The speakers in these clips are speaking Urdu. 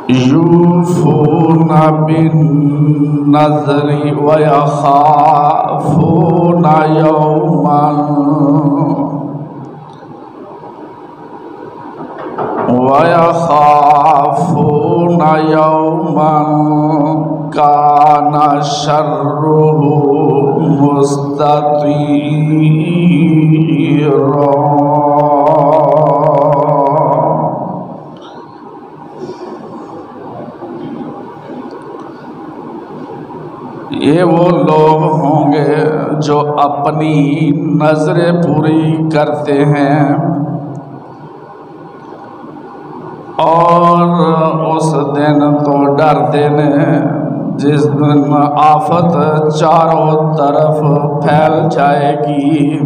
یوفون بالنذر ویخافون یوما کان شرہ مستطیرا۔ یہ وہ لوگ ہوں گے جو اپنی نظریں پوری کرتے ہیں اور اس دن تو ڈرتے ہیں جس دن آفت چاروں طرف پھیل جائے گی۔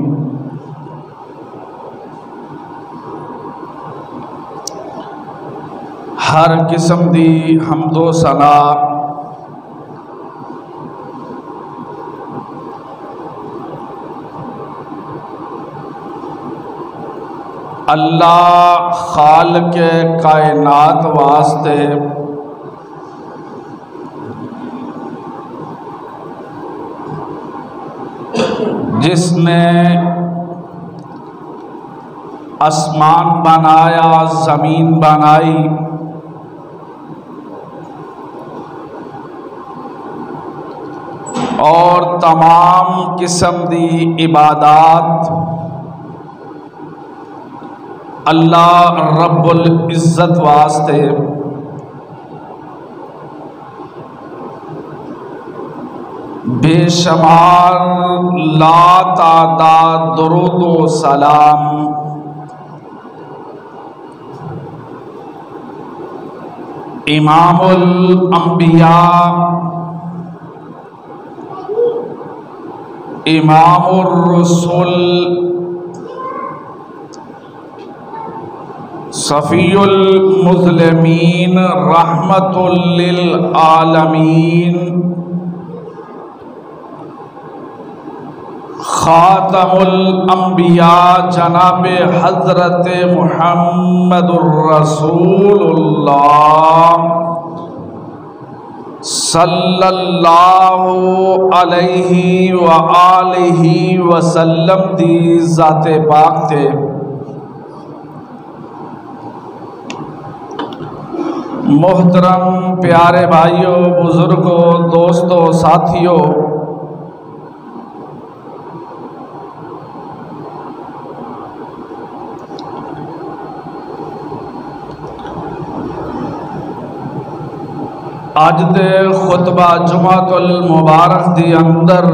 ہر قسم دی حمد و ثنا اللہ خالق کائنات واسطے جس نے آسمان بنایا، زمین بنائی، اور تمام قسم دی عبادات اللہ رب العزت واسطے بے شمار لا تعداد درود و سلام امام الانبیاء، امام الرسل، صفی المظلمین، رحمت للعالمین، خاتم الانبیاء جناب حضرت محمد الرسول اللہ صلی اللہ علیہ وآلہ وسلم دی ذات پاک تھے۔ محترم پیارے بھائیوں، بزرگوں، دوستوں، ساتھیوں، اج دے خطبہ جمعۃ المبارک دی اندر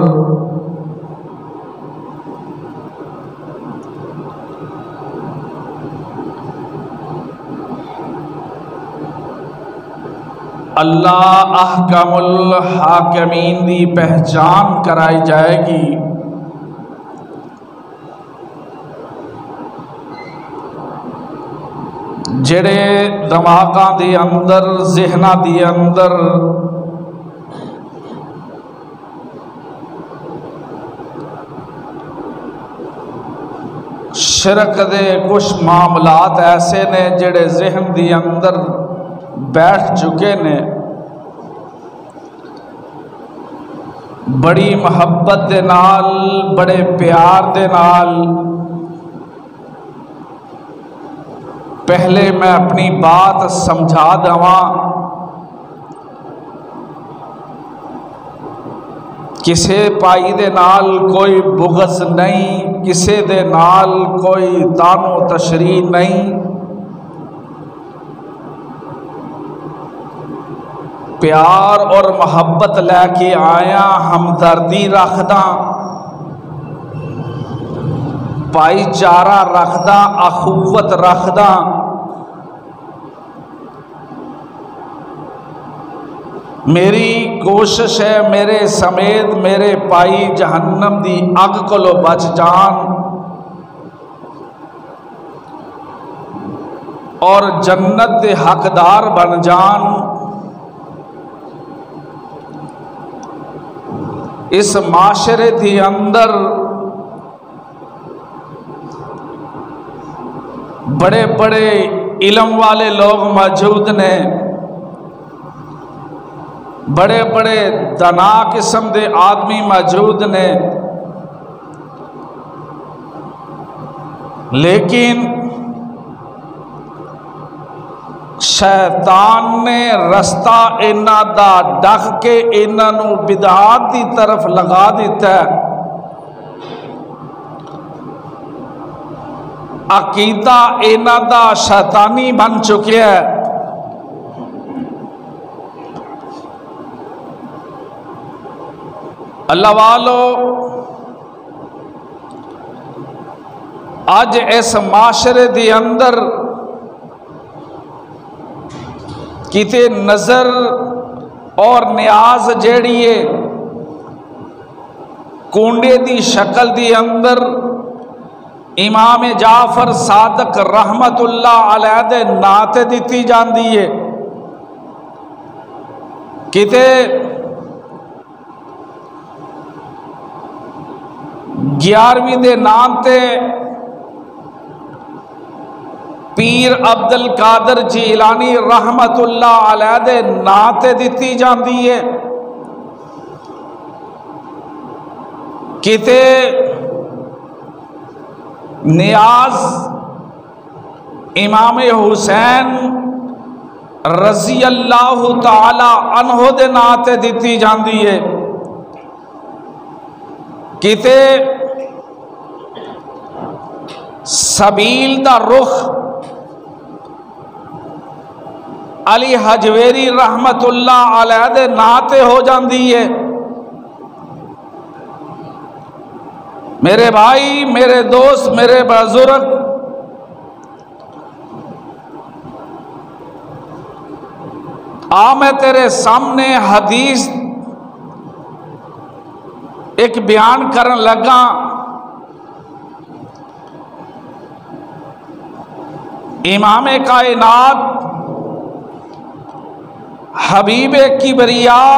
اللہ احکم الحاکمین دی پہچان کرائی جائے گی۔ جڑے دماغاں دی اندر، ذہناں دی اندر شرک دے کچھ معاملات ایسے نے جڑے ذہن دی اندر بیٹھ چکے نے، بڑی محبت دے نال، بڑے پیار دے نال پہلے میں اپنی بات سمجھا دواں۔ کسے پائی دے نال کوئی بغض نہیں، کسے دے نال کوئی تان و تشریح نہیں، پیار اور محبت لے کے آیا، ہمدردی رکھدا، بھائی چارہ رکھدا، اخوت رکھدا، میری کوشش ہے میرے سمیت میرے پائی جہنم دی اگ کولو بچ جان اور جنت دے حقدار بن جان۔ اس معاشرے دی اندر بڑے بڑے علم والے لوگ موجود نے، بڑے بڑے دنا قسم دے آدمی موجود نے، لیکن شیطان نے رستہ انہاں دا ڈک کے انہاں نو بدعات دی طرف لگا دیتا ہے۔ عقیدہ انہاں دا شیطانی بن چکیا ہے۔ اللہ والو، آج اس معاشرے دے اندر کتے نظر اور نیاز جیڑی ہے کونڈے دی شکل دی اندر امام جعفر صادق رحمت اللہ علیہ دے نعت دیتی جاندی ہے، کتے 11ویں دے نام تے پیر عبد القادر جیلانی رحمت اللہ علیہ دے نعت دیتی جاندی ہے، کتے نیاز امام حسین رضی اللہ تعالی عنہ دے نعت دیتی جاندی ہے، کتے سبیل دا رخ علی حجویری رحمت اللہ علیہ دے نعت ہو جاندی ہے۔ میرے بھائی، میرے دوست، میرے بزرگ، میں تیرے سامنے حدیث ایک بیان کرن لگا۔ امام کائنات حبیب کبریاء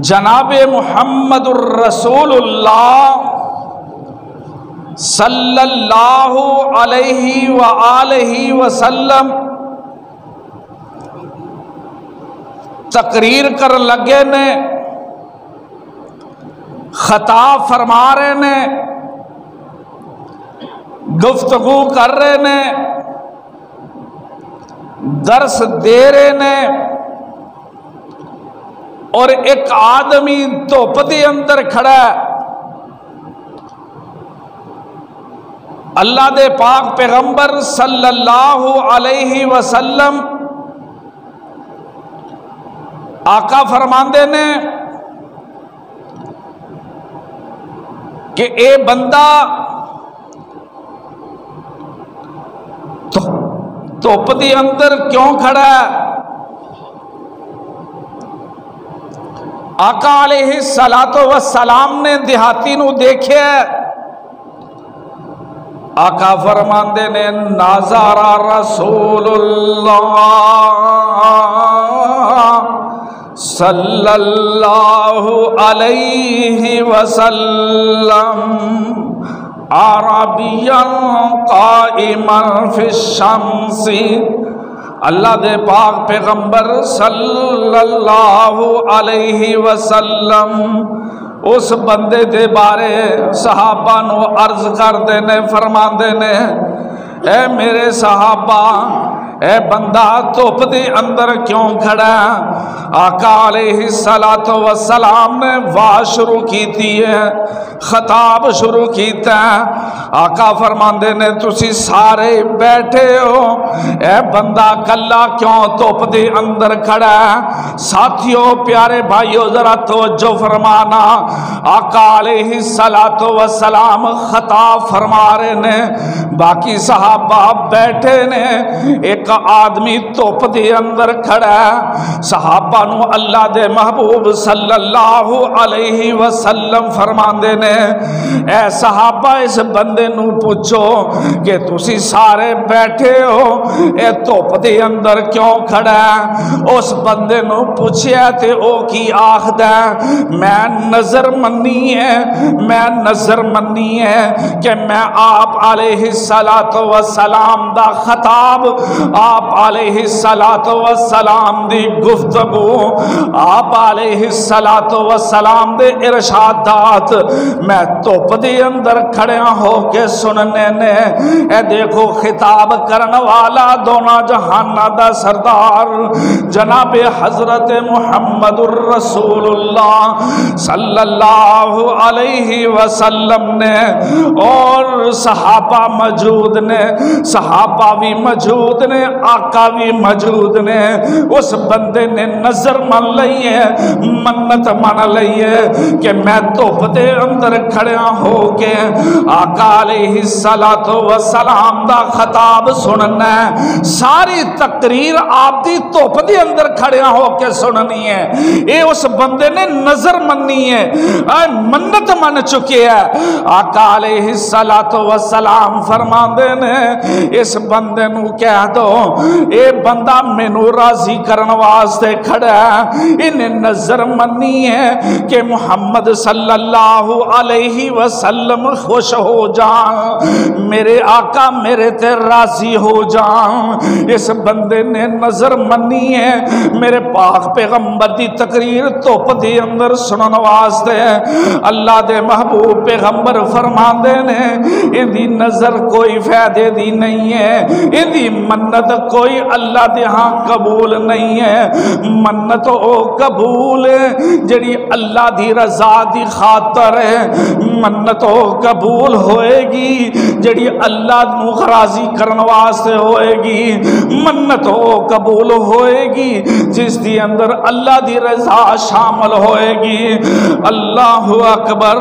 جناب محمد الرسول اللہ صلی اللہ علیہ وآلہ وسلم تقریر کر لگے نے، خطاب فرما رہے نے، گفتگو کر رہے نے، درس دے رہے نے، اور ایک آدمی دھوپ دے اندر کھڑا ہے۔ اللہ دے پاک پیغمبر صلی اللہ علیہ وسلم آقا فرماندے نے کہ اے بندہ دھوپ دے اندر کیوں کھڑا ہے؟ آقا علیہ السلام نے دیہاتی نو دیکھے، آقا فرماندے نے نظر رسول اللہ صلی اللہ علیہ وسلم عربیاً قائما فی الشمس، اللہ دے پاک پیغمبر صلی اللہ علیہ وسلم اس بندے دے بارے صحابہ نو عرض کر دینے، فرمان دینے، اے میرے صحابہ، اے بندہ دھوپ دے اندر کیوں کھڑا ہے؟ آقا علیہ السلام نے واہ شروع کیتی ہے، خطاب شروع کیتا ہے۔ آقا فرماندے نے تسی سارے بیٹھے ہو، اے بندہ کلا کیوں دھوپ دے اندر کھڑا ہے؟ ساتھیوں، پیارے بھائیو، ذرا توجہ فرمانا۔ آقا علیہ السلام خطاب فرما رہے نے، باقی صحابہ بیٹھے نے، ایک آدمی دھوپ دے اندر کھڑا ہے۔ صحابہ نو اللہ دے محبوب صلی اللہ علیہ وسلم فرماندے نے، اے صحابہ اس بندے نو پوچھو کہ تسی سارے بیٹھے ہو، اے دھوپ دے اندر کیوں کھڑا ہے؟ اس بندے نو پوچھیا تے او کی آخدا ہے، میں نظر منی ہے، میں نظر منی ہے کہ میں آپ علیہ السلام دا خطاب آپ علیہ السلام دی گفتگو، آپ علیہ السلام دے ارشادات میں توپ دی اندر کھڑیاں ہو کے سننے نے۔ اے دیکھو خطاب کرن والا دونا جہانہ دا سردار جناب حضرت محمد الرسول اللہ صلی اللہ علیہ وسلم نے، اور صحابہ موجود نے، صحابہ بھی موجود نے، آقا بھی موجود نے۔ اس بندے نے نظر من لئیے، منت من لئیے کہ میں توپ دے اندر کھڑیا ہو کے آقا علیہ السلام دا خطاب سننا ہے، ساری تقریر آپ دی توپ دے اندر کھڑیا ہو کے سننی ہے۔ اے اس بندے نے نظر مننی ہے، منت من چکے ہے۔ آقا علیہ السلام فرما دینے اس بندے نو کہہ دو اے بندہ مینو راضی کرن واسطے کھڑا ہے، انہیں نظر مننی ہے کہ محمد صلی اللہ علیہ وسلم خوش ہو جان، میرے آقا میرے تے راضی ہو جان۔ اس بندے نے نظر مننی ہے میرے پاک پیغمبر دی تقریر توپ دی اندر سنن واسطے۔ اللہ دے محبوب پیغمبر فرما دینے ان دی نظر کوئی فائدے دی نہیں ہے، ان دی منت کوئی اللہ دے ہاں قبول نہیں ہے۔ منت او قبول جڑی اللہ دی رضا دی خاطر ہے، منت او قبول ہوئے گی جڑی اللہ نو راضی کرن واسطے ہوئے گی، منت او قبول ہوئے گی جس دی اندر اللہ دی رضا شامل ہوئے گی۔ اللہ اکبر،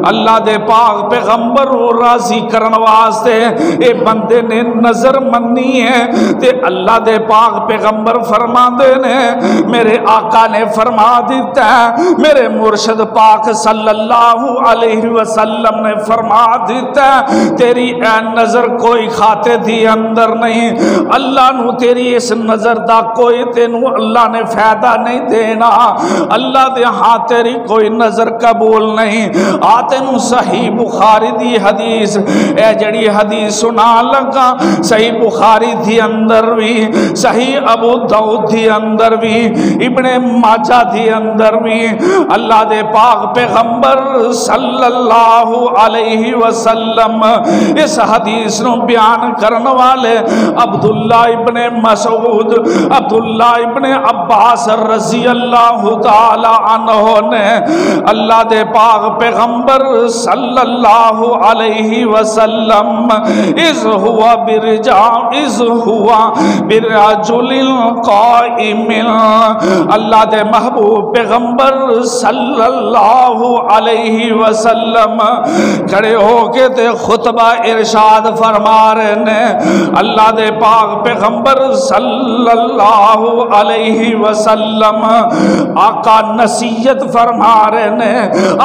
اللہ دے پاک پیغمبر راضی کرن واسطے اے بندے نے نظر مننی ہے تے اللہ دے پاک پیغمبر فرما دینے میرے آقا نے فرما دیتا ہے، میرے مرشد پاک صلی اللہ علیہ وسلم نے فرما دیتا ہے تیری اے نظر کوئی کھاتے دی اندر نہیں، اللہ نو تیری اس نظر دا کوئی تینو اللہ نے فائدہ نہیں دینا، اللہ دے ہاں تیری کوئی نظر قبول نہیں۔ آتے نو صحیح بخاری دی حدیث اے جڑی حدیث سنا لگا، صحیح بخاری دی اندر بھی، صحیح ابو داؤد دی اندر بھی، ابن ماجہ دی اندر بھی، اللہ دے پاک پیغمبر صلی اللہ علیہ وسلم اس حدیث نو بیان کرنے والے عبداللہ ابن مسعود، عبداللہ ابن عباس رضی اللہ تعالی عنہ نے اللہ دے پاک پیغمبر صلی اللہ علیہ وسلم اذ ہوا برجل قائم، اللہ دے محبوب پیغمبر صلی اللہ علیہ وسلم کھڑے ہو کے تے خطبہ ارشاد فرما رہے نے، اللہ دے پاک پیغمبر صلی اللہ علیہ وسلم آقا نصیحت فرما رہے نے،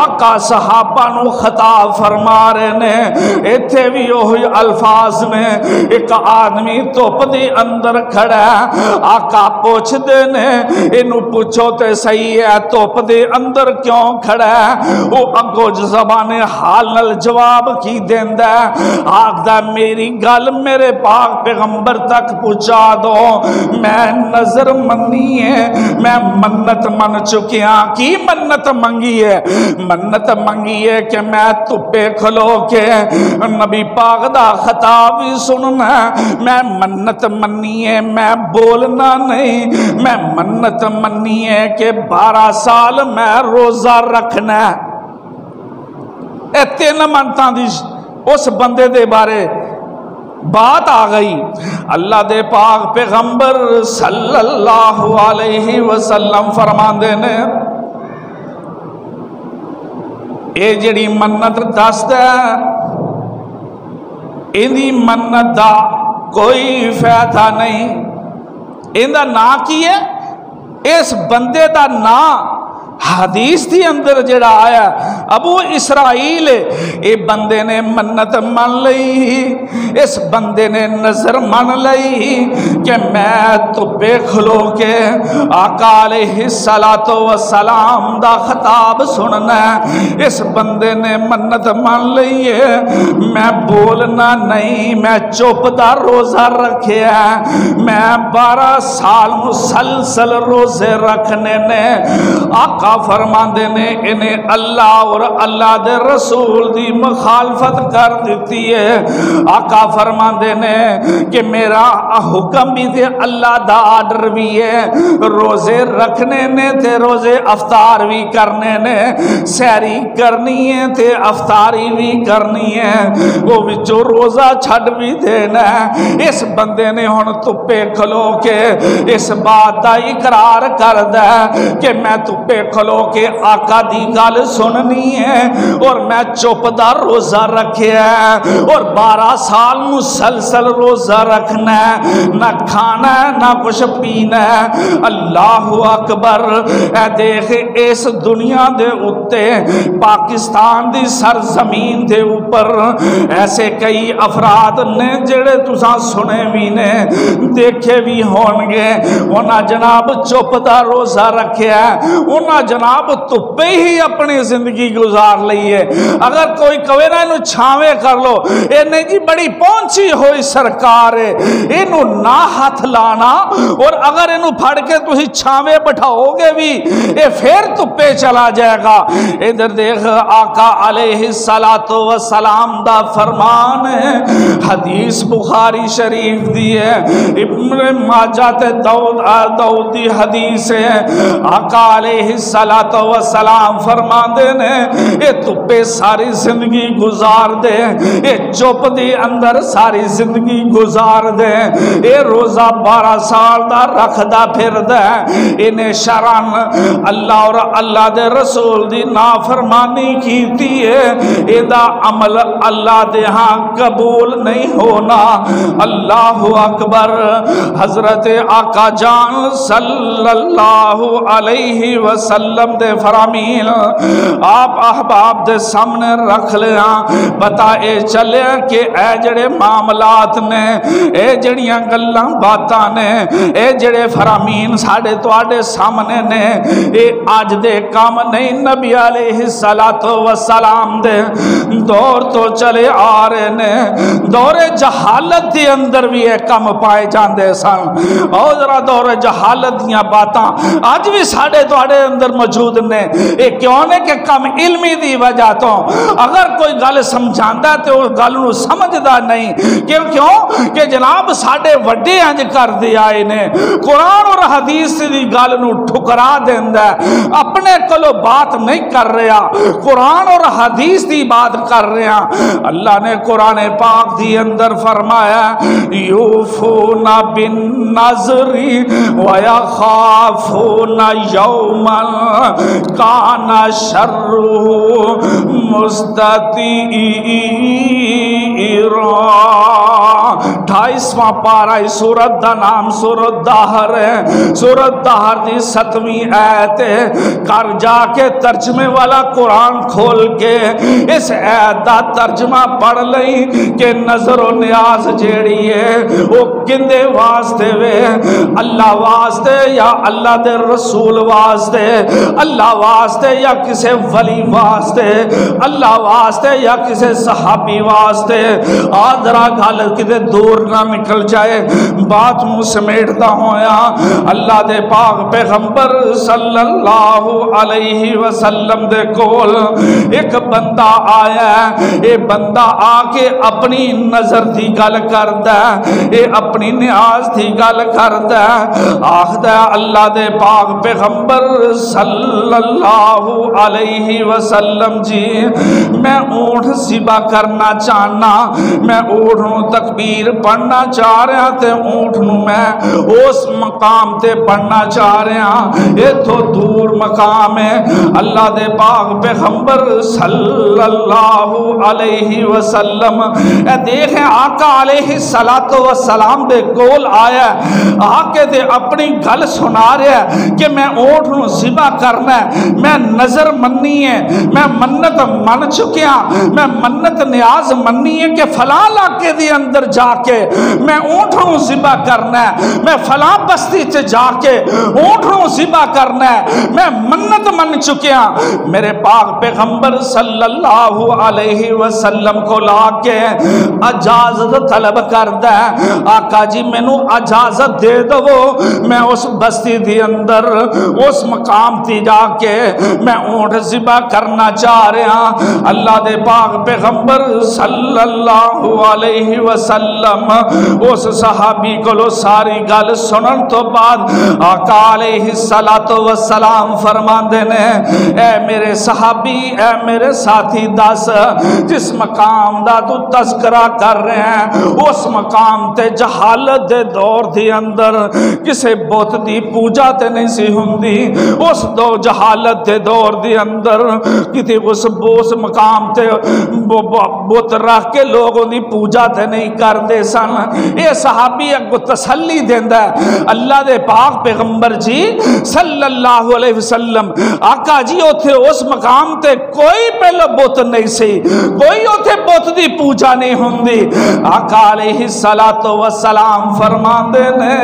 آقا صحابہ نو خطاب فرما رہے نے۔ ایتھے بھی وہی الفاظ میں ایک آدمی توپ دی اندر کھڑا ہے، آقا پوچھ دینے انو پوچھو تے صحیح ہے توپ دی اندر کیوں کھڑا ہے؟ وہ اگو زبان حال نل جواب کی دیندہ ہے، آقا میری گل میرے پاک پیغمبر تک پہنچا دو، میں نظر منی ہے، میں منت من چکیا۔ کی منت منگی ہے؟ منت منگی ہے کہ میں تپے کھلو کے نبی پاک دا خطاب سننا، میں منت منی ہے میں بولنا نہیں، میں منت منی ہے کہ 12 سال میں روزہ رکھنا۔ اے 3 منتاں دی اس بندے دے بارے بات آ گئی۔ اللہ دے پاک پیغمبر صلی اللہ علیہ وسلم فرمان دینے اے جڑی منت دست ہے اندی منت دا کوئی فائدہ نہیں۔ اندہ نا کی ہے؟ اس بندے دا نا حدیث دی اندر جڑا آیا ابو اسرائیل اے بندے نے منت من لئی، اس بندے نے نظر من لئی کہ میں تپے کھلو کے آقا علیہ السلام دا خطاب سننا ہے۔ اس بندے نے منت من لئی ہے میں بولنا نہیں، میں چپ دا روزہ رکھیا، میں 12 سال مسلسل روزے رکھنے نے۔ آقا فرماندے نے انہیں اللہ اور اللہ دے رسول دی مخالفت کر دیتی ہے۔ آقا فرماندے نے کہ میرا حکم بھی تے اللہ دا آرڈر بھی ہے، روزے رکھنے نے تے روزے افطار بھی کرنے نے، سحری کرنی ہے تے افطاری بھی کرنی ہے، وہ وچوں روزہ چھڈ بھی دینا ہے۔ اس بندے نے ہن تپے کھلو کے اس بات دا اقرار کردا ہے کہ میں تپے کھلو کے آقا دی گل سننی ہے اور میں چپ دا روزہ رکھیا ہے اور 12 سال مسلسل روزہ رکھنا ہے، نہ کھانا ہے نہ کچھ پینا ہے۔ اللہ اکبر۔ اے دیکھ اس دنیا دے اتے پاکستان دی سرزمین دے اوپر ایسے کئی افراد نے جڑے تساں سنے بھی نے دیکھے بھی ہون گے، انہاں جناب چپ دا روزہ رکھیا ہے، انہاں جناب تپے ہی اپنی زندگی گزار لئی ہے۔ اگر کوئی کہے نا انہوں چھاوے کر لو، اے نہیں جی بڑی پہنچی ہوئی سرکار ہے، انہوں نہ ہاتھ لانا، اور اگر انہوں پھڑ کے تسی چھاوے بٹھاؤ گے بھی اے پھر تپے چلا جائے گا۔ ادھر دیکھ آقا علیہ السلام دا فرمان ہے، حدیث بخاری شریف دی ہے، ابن ماجہ داؤد دی حدیث ہے۔ آقا علیہ السلام فرمان دے نے اے تپے ساری زندگی گزار دے، اے چپ دی اندر ساری زندگی گزار دے، اے روزہ 12 سال دا رکھ دا پھر دے، انہیں شرن اللہ اور اللہ دے رسول دی نافرمانی کیتی ہے، اے دا عمل اللہ دے ہاں قبول نہیں ہونا۔ اللہ اکبر۔ حضرت آقا جان صلی اللہ علیہ وسلم دے فرامین آپ احباب دے سامنے رکھ لیا، بتا اے چلے کہ اے جڑے معاملات نے، اے جڑیاں گلاں باتاں نے، اے جڑے فرامین ساڑے تو آڑے سامنے نے، اے آج دے کام نہیں، نبی علیہ السلام دے دور تو چلے آ رہے نے، دور جہالت دے اندر بھی اے کم پائے جاندے سن، اور ذرا دور جہالت دیاں باتاں آج بھی ساڑے تو آڑے اندر موجود نے۔ اے کیوں نے کہ کم علمی دی وجہ تو اگر کوئی گل سمجھاندا تے وہ گل نو سمجھدا نہیں، کیوں کہ جناب ساڑے وڈے انج کر دے آئے نے، قرآن اور حدیث دی گل نو ٹھکرا دیندا ہے، اپنے کلو بات نہیں کر رہا، قرآن اور حدیث دی بات کر رہا۔ اللہ نے قرآن پاک دی اندر فرمایا یوفون بالنذر ویخافون یوما کان شرہ مستطیرا۔ 28واں پارہ سورت دا نام سورت دہر ہے، سورت دہر دی 7ویں آیت ہے۔ کر جا کے ترجمے والا قرآن کھول کے اس آیت دا ترجمہ پڑھ لئی کہ نظر و نیاز جیڑی ہے وہ کندے واسطے وے، اللہ واسطے یا اللہ دے رسول واسطے، اللہ واسطے یا کسے ولی واسطے، اللہ واسطے یا کسے صحابی واسطے۔ آدھرا گھال کدے دور نہ نکل جائے، بات مجھ سمیٹتا ہویا اللہ دے پاک پیغمبر صلی اللہ علیہ وسلم دے کول ایک بندہ آیا ہے، اے بندہ آ کے اپنی نظر دی گل کردا ہے، اے اپنی نیاز دی گل کردا ہے، آخدا اللہ دے پاک پیغمبر صلی اللہ علیہ وسلم جی میں اونٹ ذبح کرنا چاہنا، میں اونٹ نوں تکبیر تیر پڑھنا چاہ رہا تے اونٹ نو میں اس مقام تے پڑھنا چاہ رہا، ایتھوں دور مقام ہے۔ اللہ دے پاک پیغمبر صلی اللہ علیہ وسلم اے دیکھیں آقا علیہ السلام دے کول آیا آکے دے اپنی گل سنا رہا ہے کہ میں اونٹ نو ذبح کرنا ہے، میں نظر مننی ہے، میں منت من چکیا، میں منت نیاز مننی ہے کہ فلاں علاقے دی اندر جا کے میں اونٹ نو ذبح کرنا ہے، میں فلاں بستی چ جا کے اونٹ نو ذبح کرنا ہے، میں منت من چکیا۔ میرے پاک پیغمبر صلی اللہ علیہ وسلم کو لا کے اجازت طلب کردا ہے، آقا جی مینوں اجازت دے دو، میں اس بستی دی اندر اس مقام تے جا کے میں اونٹ ذبح کرنا چاہ رہا۔ اللہ دے پاک پیغمبر صلی اللہ علیہ وسلم اس صحابی کو ساری گل سنن تو بعد آقا علیہ السلام فرماندے نے اے میرے صحابی، اے میرے ساتھی دس جس مقام دا تو تذکرہ کر رہے ہیں اس مقام تے جہالت دے دور دی اندر کسے بت دی پوجا تے نہیں سی ہوندی، اس دو جہالت دے دور دی اندر کتے اس مقام تے بت رکھ کے لوگوں دی پوجا تے نہیں کر دے سن۔ اے صحابی اگو تسلی دیندا ہے اللہ دے پاک پیغمبر جی صلی اللہ علیہ وسلم آقا جی اوتھے اس مقام تے کوئی پہلو بت نہیں سی، کوئی اوتھے بت دی پوجا نہیں ہوندی۔ آقا علیہ السلام فرماندے نے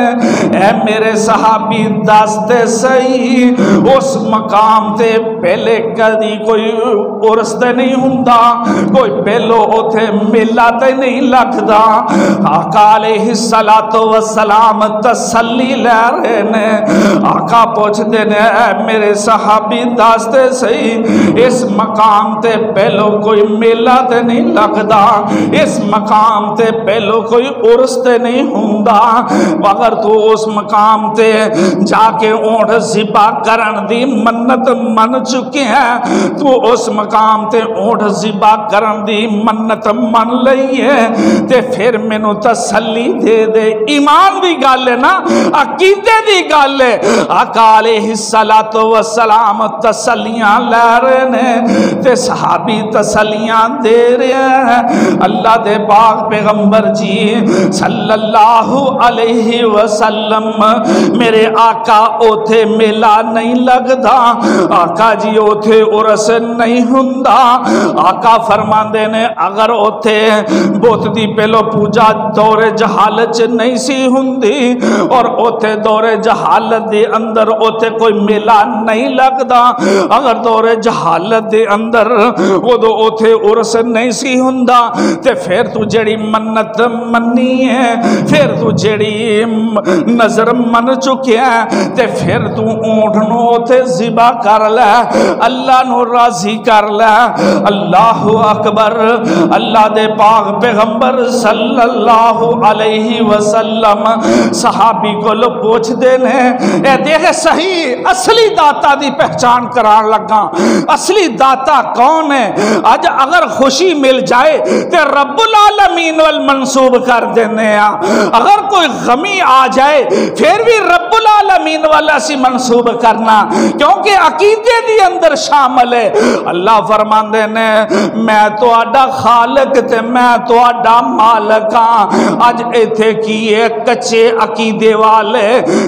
اے میرے صحابی دس تے صحیح اس مقام تے پہلے کدی کوئی عرس تے نہیں ہوندا، کوئی پہلو اوتھے میلہ تے نہیں لگدا۔ آقا علیہ السلام تسلی لے رہے نے، آقا پوچھتے نے اے میرے صحابی دس تے صحیح اس مقام تے پہلو کوئی میلہ تے نہیں لگدا، اس مقام تے پہلو کوئی عرس تے نہیں ہوندا، اگر تو اس مقام تے جا کے اونٹ ذبح کرن دی منت من چکے ہیں، تو اس مقام تے اونٹ ذبح کرن دی منت من لئی ہے تے پھر مینوں تسلی دے دے۔ ایمان دی گل ہے نا، عقیدے دی گل ہے۔ آقا علیہ السلام تسلیاں لے رہے نے تے صحابی تسلیاں دے رہے ہیں۔ اللہ دے پاک پیغمبر جی صلی اللہ علیہ وسلم میرے آقا اوتھے میلہ نہیں لگدا، آقا جی اوتھے عرس نہیں ہوندا۔ آقا فرماندے نے اگر اوتھے بت دی پہلو پوجا دور جہالت نہیں سی ہوندی اور اوتھے دور جہالت دے اندر اوتھے کوئی میلہ نہیں لگدا، اگر دور جہالت دے اندر ادو اوتھے عرس نہیں سی ہوندا تے پھر تو جڑی منت منی ہے، پھر تو جڑی نظر من چکیا ہے تے پھر تو اونٹ نو اوتھے ذبح کر لے، اللہ نو راضی کر لے۔ اللہ اکبر۔ اللہ دے پاک پیغمبر صلی اللہ علیہ وسلم صحابی کو لو پوچھ دینے اے دیکھے صحیح اصلی داتا دی پہچان کران لگا، اصلی داتا کون ہے؟ آج اگر خوشی مل جائے تے رب العالمین والمنصوب کر دینے ہیں، اگر کوئی غمی آ جائے پھر بھی رب العالمین والا سی منصوب کرنا، کیونکہ عقیدے دی اندر شامل ہے۔ اللہ فرمان دینے میں تو آڈا خالق تے میں تو آڈا مالک ہاں۔ آج ایتھے کیے کچے عقیدے والے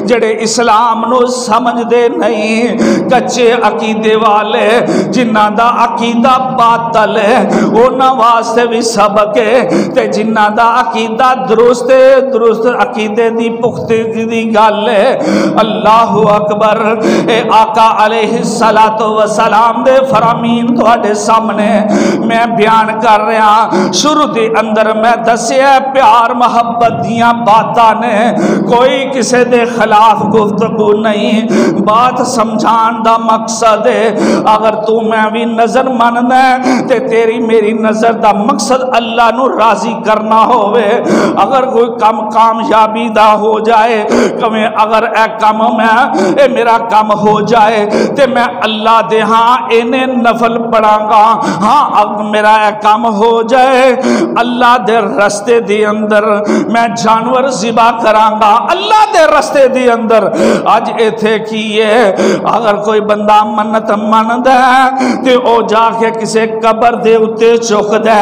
جڑے اسلام نو سمجھ دے نہیں، کچے عقیدے والے جنہ دا عقیدہ باطل ہے انہاں واسطے بھی سبق ہے، تے جنہ دا عقیدہ درست ہے، درست عقیدے دی پختگی دی گل ہے۔ اللہ اکبر۔ اے آقا علیہ السلام دے فرامین تواڈے سامنے میں بیان کر رہا۔ شروع دے اندر میں دسیا پیار محبت دیاں باتاں نے، کوئی کسے دے خلاف گفتگو نہیں، بات سمجھان دا مقصد ہے۔ اگر تو میں بھی نظر ماننا ہے تے تیری میری نظر دا مقصد اللہ نو راضی کرنا ہوئے، اگر کوئی کم کامیابی دا ہو جائے، کمیں اگر اے کم میں اے میرا کم ہو جائے تے میں اللہ دے ہاں انہیں نفل پڑھاں گا، ہاں اب میرا اے کم ہو جائے اللہ دے رستے رستے دی اندر میں جانور ذبح کرانگا اللہ دے رستے دی اندر اج ایتھے کیے اگر کوئی بندہ منت مند ہے تے او جا کے کسے قبر دے اتے چک دے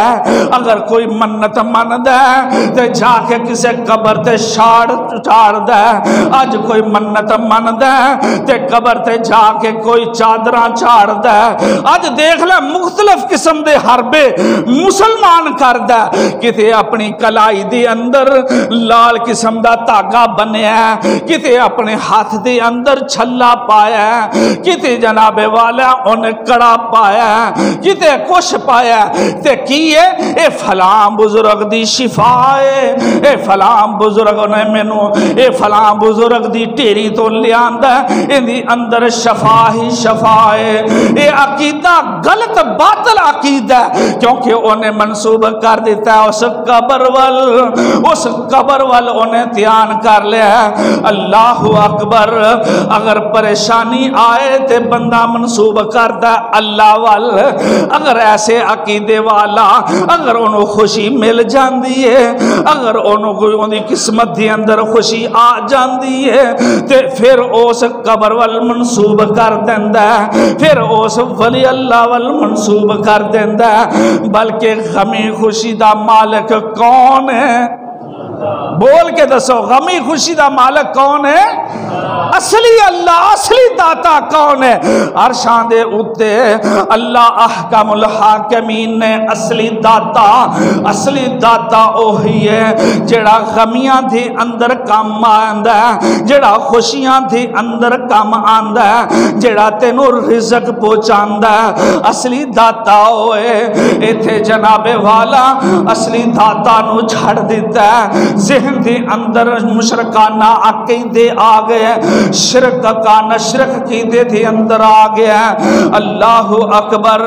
اگر کوئی منت مند ہے تے جا کے کسے قبر تے چاڑ دے اج کوئی منت مند ہے تے قبر تے جا کے کوئی چادراں چاڑ دے اج دیکھ لے مختلف قسم دے حربے مسلمان کر دے کتے اپنی کلائی دے اندر لال قسم دا تاگا بنیا ہے کتے اپنے ہاتھ دے اندر چھلا پایا ہے کتے جناب والا انہیں کڑا پایا ہے کتے کچھ پایا ہے تے کیے اے فلاں بزرگ دی شفائے اے فلاں بزرگ نے مینو اے فلاں بزرگ دی ٹیری تو لیاندہ ان دی اندر شفا ہی شفائے اے عقیدہ غلط باطل عقیدہ کیونکہ انہیں منصوب کر دیتا ہے اس قبر وال انہیں دھیان کر لیا اللہ اکبر اگر پریشانی آئے تے بندہ منصوب کرتا ہے اللہ وال اگر ایسے عقیدے والا اگر انہوں خوشی مل جاندی ہے اگر انہوں کوئی انہی قسمت دی اندر خوشی آ جاندی ہے تے پھر اس قبر وال منصوب کر دیندہ ہے پھر اس ولی اللہ وال منصوب کر دیندہ ہے بلکہ غمی خوشی دا مالک کون ہے بول کے دسو غمی خوشی دا مالک کون ہے اصلی اللہ اصلی داتا کون ہے عرشان دے اتے اللہ احکم الحاکمین نے اصلی داتا اوہی ہے جڑا غمیاں تھی اندر کام آندہ ہے جڑا خوشیاں تھی اندر کام آندہ ہے جڑا تینو رزق پہنچاندہ ہے اصلی داتا ہوئے ایتھے جناب والا اصلی داتا نو چھڑ دیتا ہے ذہن دے اندر مشرکانہ عقیدے آ گئے شرک کا نشرک عقیدے دے اندر آ گیا اللہ اکبر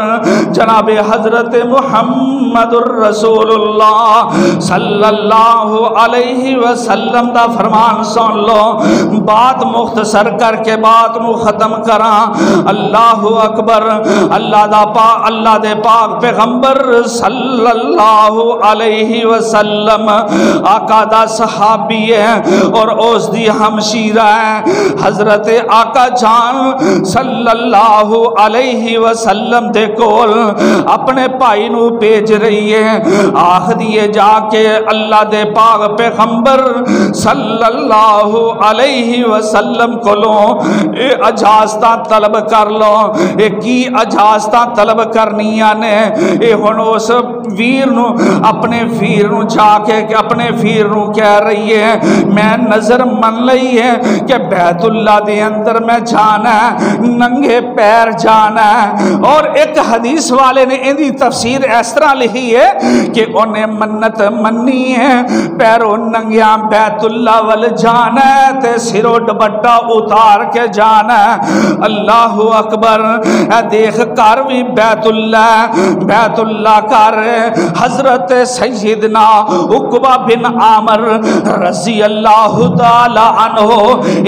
جناب حضرت محمد الرسول اللہ صلی اللہ علیہ وسلم دا فرمان سن لو بات مختصر کر کے بات نو ختم کراں اللہ اکبر اللہ دے پاک پیغمبر صلی اللہ علیہ وسلم آقا دا صحابی ہے اور اس دی ہمشیرہ ہے حضرت آقا جان صلی اللہ علیہ وسلم دے کول اپنے پائی نو پیج رہی ہے آخ دیئے جا کے اللہ دے پاک پیغمبر صلی اللہ علیہ وسلم کولوں اے اجازتہ طلب کر لو اے کی اجازتہ طلب کرنی آنے اے ہنوس ویر نو اپنے ویر نو جا کے اپنے ویر نو کہہ رہی ہے میں نظر من لئی ہے کہ بیت اللہ دے اندر میں جانا ہے ننگے پیر جانا ہے اور ایک حدیث والے نے ان دی تفسیر اس طرح لکھی ہے کہ انہیں منت منی ہے پیروں ننگیاں بیت اللہ وال جانا ہے تے سرو ڈبٹا اتار کے جانا ہے اللہ اکبر اے دیکھ کر بھی بیت اللہ کر حضرت سیدنا عقبہ بن عامر رضی اللہ تعالی عنہ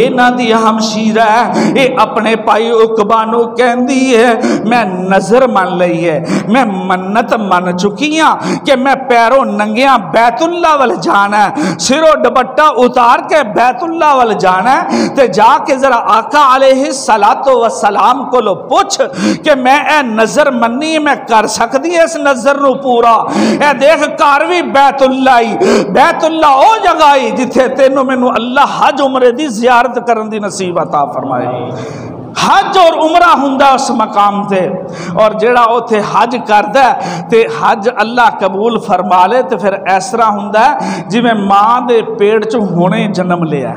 انہ دی ہمشیرہ اے اپنے پائی عقبہ نو کہندی ہے میں نظر من لئی ہے میں منت من چکیاں کہ میں پیروں ننگیاں بیت اللہ وال جانا ہے سرو ڈبٹا اتار کے بیت اللہ وال جانا ہے تے جا کے ذرا آقا علیہ السلام کو لو پوچھ کہ میں اے نظر منی میں کر سکتی ہے اس نظر نو پورا اے دیکھ کاروی بیت اللہ او جگائی جتھے تینو میں نو اللہ حج عمرے دی زیارت کرن دی نصیب عطا فرمائے حج اور عمرہ ہوندا اس مقام تے اور جیڑا اوتھے حج کردا تے حج اللہ قبول فرما لے تے پھر اس طرح ہوندا جی میں ماں دے پیٹ چ ہونے جنم لیا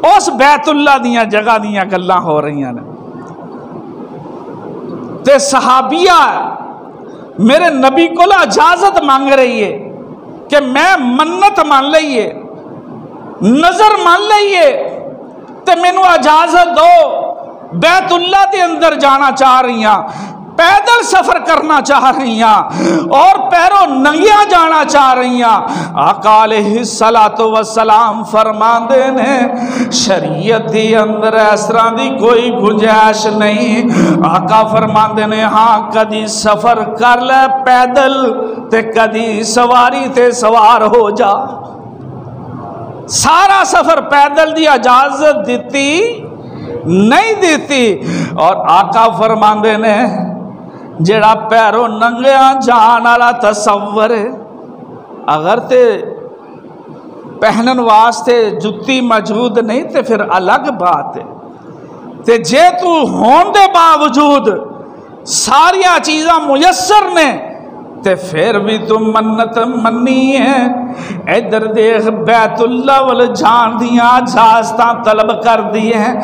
اس بیت اللہ دیاں جگہ دیاں گلاں ہو رہی ہیں تے صحابیہ میرے نبی کو اجازت مانگ رہی ہے کہ میں منت مان لئیے نظر مان لئیے تے میں نو اجازت دو بیت اللہ دے اندر جانا چاہ رہی ہیں پیدل سفر کرنا چاہ رہی ہیں اور پیروں ننگیاں جانا چاہ رہی ہیں۔ آقا علیہ السلام فرماندے نے شریعت دی اندر اس طرح دی کوئی گنجائش نہیں۔ آقا فرماندے نے ہاں کدی سفر کر لے پیدل تے کدی سواری تے سوار ہو جا، سارا سفر پیدل دی اجازت دیتی نہیں دیتی۔ اور آقا فرماندے نے جڑا پیروں ننگیاں جان والا تصور ہے، اگر تے پہنن واسطے جتی موجود نہیں تے پھر الگ بات ہے، تے جے تو ہون دے باوجود ساریاں چیزاں میسر نے تے پھر بھی تم منت منی ہے۔ ادھر دیکھ بیت اللہ وال جان دیاں اجازتاں طلب کر دی ہیں۔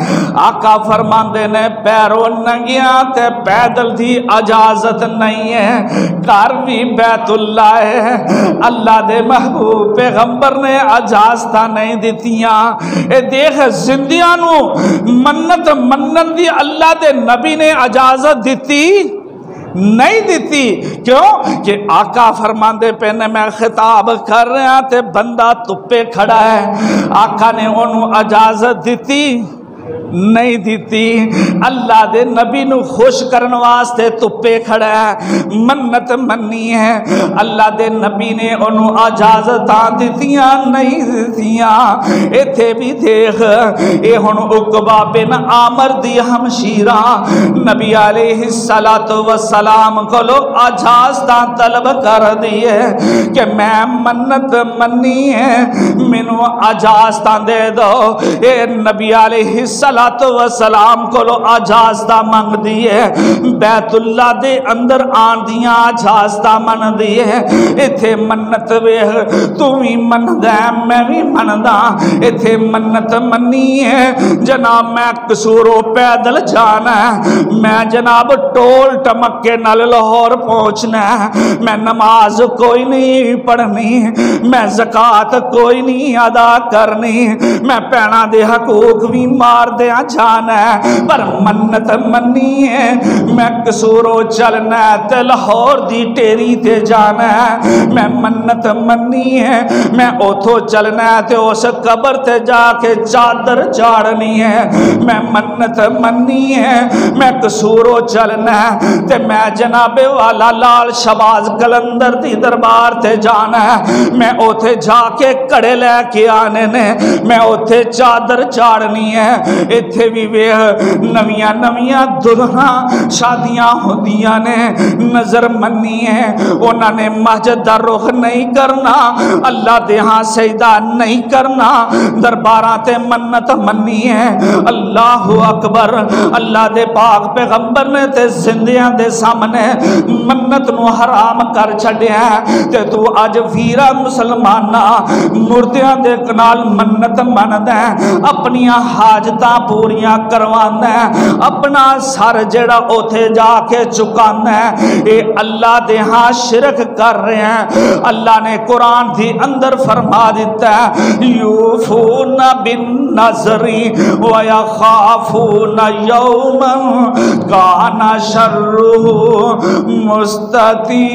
آقا فرماندے نے پیروں ننگیاں تے پیدل دی اجازت نہیں ہے، گھر بھی بیت اللہ ہے۔ اللہ دے محبوب پیغمبر نے اجازتاں نہیں دیتیاں۔ اے دیکھ زندیاں نو منت منن دی اللہ دے نبی نے اجازت دیتی نہیں دیتی۔ کیوں کہ آقا فرماندے پہ نے میں خطاب کر رہا تے بندہ تپے کھڑا ہے، آقا نے انہوں اجازت دیتی نہیں دیتی۔ اللہ دے نبی نو خوش کرن واسطے تپے کھڑا ہے، منت منی ہے، اللہ دے نبی نے انہوں اجازتاں دیتیاں نہیں دیتیاں۔ ایتھے بھی دیکھ اے ہن عقبہ بن عامر دی ہمشیرہ نبی علیہ السلام کو لو اجازتاں طلب کر دیے کہ میں منت منی ہے، مینوں اجازتاں دے دو۔ اے نبی علیہ السلام کو لو اجازتاں منگ دیے، بیت اللہ دے اندر آن دیاں اجازتاں من دیے۔ ایتھے منت ویخ تو بھی مندہ میں بھی مندہ، ایتھے منت منی ہے جناب میں قصورو پیدل جانا ہے، میں جناب ٹول ٹمک کے نل لاہور پہنچنا ہے، میں نماز کوئی نہیں پڑھنی، میں زکاة کوئی نہیں ادا کرنی، میں پینا دے حقوق بھی مار دیا جانا ہے، پر منت منی ہے میں قصورو چلنا ہے تے لاہور دی ٹیری تے جانا ہے، میں منت منی ہے میں اوتھو چلنا ہے تے اس قبر تے جا کے چادر چاڑنی ہے، میں منت منی ہے میں قصورو چلنا ہے تے میں جناب والا لال شباز قلندر دی دربار تے جانا ہے، میں اوتھے جا کے کڑے لے کے آنے نے، میں اوتھے چادر چاڑنی ہے۔ ایتھے بھی نویاں نویاں دلہاں شادیاں ہوندیاں نے، نظر منی ہے انہاں نے مسجد دا رخ نہیں کرنا، اللہ دے ہاں سجدہ نہیں کرنا، درباراں تے منت منی ہے۔ اللہ اکبر، اللہ دے پاک پیغمبر نے تے زندیاں دے سامنے منت نو حرام کر چھڑیا ہے تے تو اج ویرا مسلمانہ مردیاں دے نال منت مندہ ہے، اپنیاں حاجتاں پوریاں کروانا ہے، اپنا سر جڑا اوتھے جا کے چکانا ہے، اے اللہ دے ہاں شرک کر رہے ہیں۔ اللہ نے قرآن دی اندر فرما دیتا ہے یوفون بالنذر ویخافون یوما کان شرہ مستطیرا۔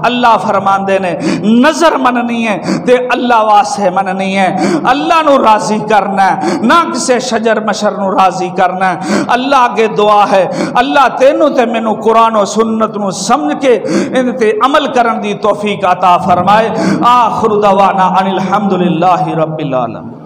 اللہ فرماندے نے نظر مننی ہے تے اللہ واسے مننی ہے، اللہ نو راضی کرنا ہے، نہ کسے شجر مشر نو راضی کرنا ہے۔ اللہ کے دعا ہے اللہ تینوں تے مینوں قرآن و سنت نو سمجھ کے ان تے عمل کرن دی توفیق عطا فرمائے۔ آخر دعوانا ان الحمدللہ رب العالمین۔